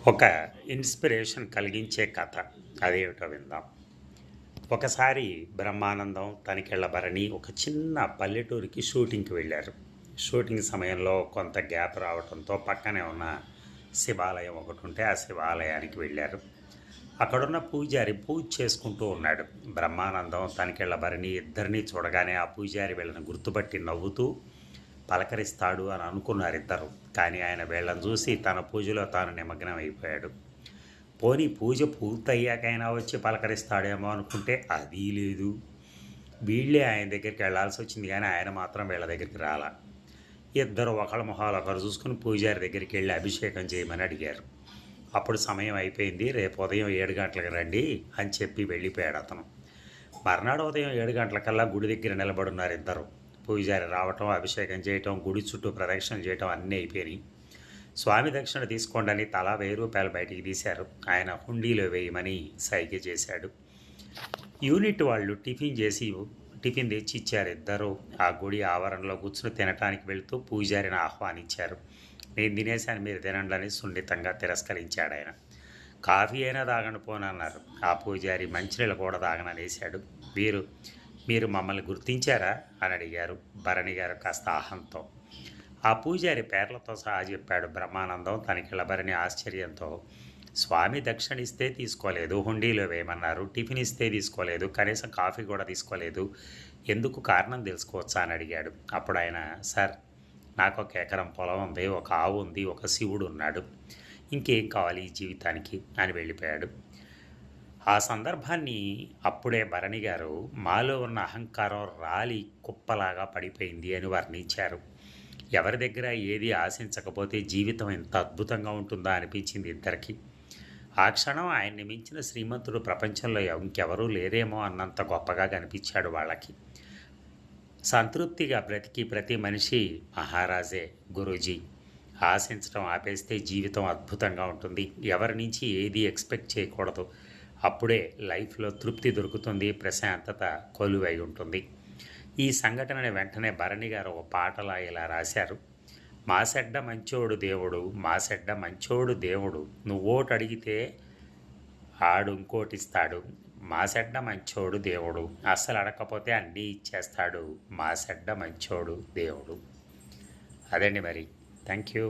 ఒక ఇన్స్పిరేషన్ కలిగించే కథ. అదేమిటో విందాం. ఒకసారి బ్రహ్మానందం, తనికెళ్ళ భరణి ఒక చిన్న పల్లెటూరికి షూటింగ్కి వెళ్ళారు. షూటింగ్ సమయంలో కొంత గ్యాప్ రావడంతో పక్కనే ఉన్న శివాలయం ఒకటి ఉంటే ఆ శివాలయానికి వెళ్ళారు. అక్కడున్న పూజారి పూజ చేసుకుంటూ ఉన్నాడు. బ్రహ్మానందం, తనికెళ్ళ భరణి ఇద్దరినీ చూడగానే ఆ పూజారి వీళ్ళని గుర్తుపట్టి నవ్వుతూ పలకరిస్తాడు అని అనుకున్నారు ఇద్దరు. కానీ ఆయన వీళ్ళని చూసి తన పూజలో తాను నిమగ్నం అయిపోయాడు. పోనీ పూజ పూర్తయ్యాకైనా వచ్చి పలకరిస్తాడేమో అనుకుంటే అది లేదు. వీళ్ళే ఆయన దగ్గరికి వెళ్ళాల్సి వచ్చింది, కానీ ఆయన మాత్రం వీళ్ళ దగ్గరికి రాలా. ఇద్దరు ఒకళ్ళ మొహాలు ఒకరు చూసుకుని పూజారి దగ్గరికి వెళ్ళి అభిషేకం చేయమని అడిగారు. అప్పుడు సమయం అయిపోయింది, రేపు ఉదయం 7 గంటలకు రండి అని చెప్పి వెళ్ళిపోయాడు అతను. మర్నాడు ఉదయం 7 గంటలకల్లా గుడి దగ్గర నిలబడున్నారు ఇద్దరు. పూజారి రావటం, అభిషేకం చేయటం, గుడి చుట్టూ ప్రదక్షిణ చేయటం అన్నీ అయిపోయినాయి. స్వామి దక్షిణ తీసుకోండి అని తలా 1000 రూపాయలు బయటికి తీశారు. ఆయన హుండీలో వేయమని సైగ చేశాడు. యూనిట్ వాళ్ళు టిఫిన్ తెచ్చి ఇచ్చారు. ఇద్దరు ఆ గుడి ఆవరణలో కూర్చుని తినటానికి వెళుతూ పూజారిని ఆహ్వానించారు. నేను తినేశాను, మీరు తినండి అని సున్నితంగా తిరస్కరించాడు ఆయన. కాఫీ అయినా తాగండి పోనన్నారు. ఆ పూజారి మంచినీళ్ళు కూడా తాగననేశాడు. మీరు మమ్మల్ని గుర్తించారా అని అడిగారు భరణి గారు కాస్త ఆహంతో. ఆ పూజారి పేర్లతో సహా చెప్పాడు. బ్రహ్మానందం, తనికెళ్ళ భరణి ఆశ్చర్యంతో, స్వామి దక్షిణ ఇస్తే తీసుకోలేదు, హుండీలో వేయమన్నారు, టిఫిన్ ఇస్తే తీసుకోలేదు, కనీసం కాఫీ కూడా తీసుకోలేదు, ఎందుకు కారణం తెలుసుకోవచ్చా అని అడిగాడు. అప్పుడు ఆయన, సార్, నాకు 1 ఎకరం పొలం ఉంది, ఒక ఆవు ఉంది, ఒక శివుడు ఉన్నాడు, ఇంకేం కావాలి ఈ జీవితానికి అని వెళ్ళిపోయాడు. ఆ సందర్భాన్ని అప్పుడే భరణి గారు మాలో ఉన్న అహంకారం రాలి కుప్పలాగా పడిపోయింది అని వర్ణించారు. ఎవరి దగ్గర ఏది ఆశించకపోతే జీవితం ఎంత అద్భుతంగా ఉంటుందా అనిపించింది ఇద్దరికి. ఆ క్షణం ఆయన్ని మించిన శ్రీమంతుడు ప్రపంచంలో ఇంకెవరూ లేరేమో అన్నంత గొప్పగా కనిపించాడు వాళ్ళకి. సంతృప్తిగా బ్రతికి ప్రతి మనిషి మహారాజే. గురూజీ, ఆశించడం ఆపేస్తే జీవితం అద్భుతంగా ఉంటుంది. ఎవరి నుంచి ఏది ఎక్స్పెక్ట్ చేయకూడదు. అప్పుడే లైఫ్లో తృప్తి దొరుకుతుంది, ప్రశాంతత కొలువై ఉంటుంది. ఈ సంఘటనని వెంటనే భరణి గారు ఒక పాటలా ఇలా రాశారు. మాసెడ్డ మంచోడు దేవుడు, మాసెడ్డ మంచోడు దేవుడు, నువ్వోటి అడిగితే ఆడు ఇంకోటిస్తాడు, మాసెడ్డ మంచోడు దేవుడు, అస్సలు అడగకపోతే అన్నీ ఇచ్చేస్తాడు, మాసెడ్డ మంచోడు దేవుడు. అదండి మరి. Thank you.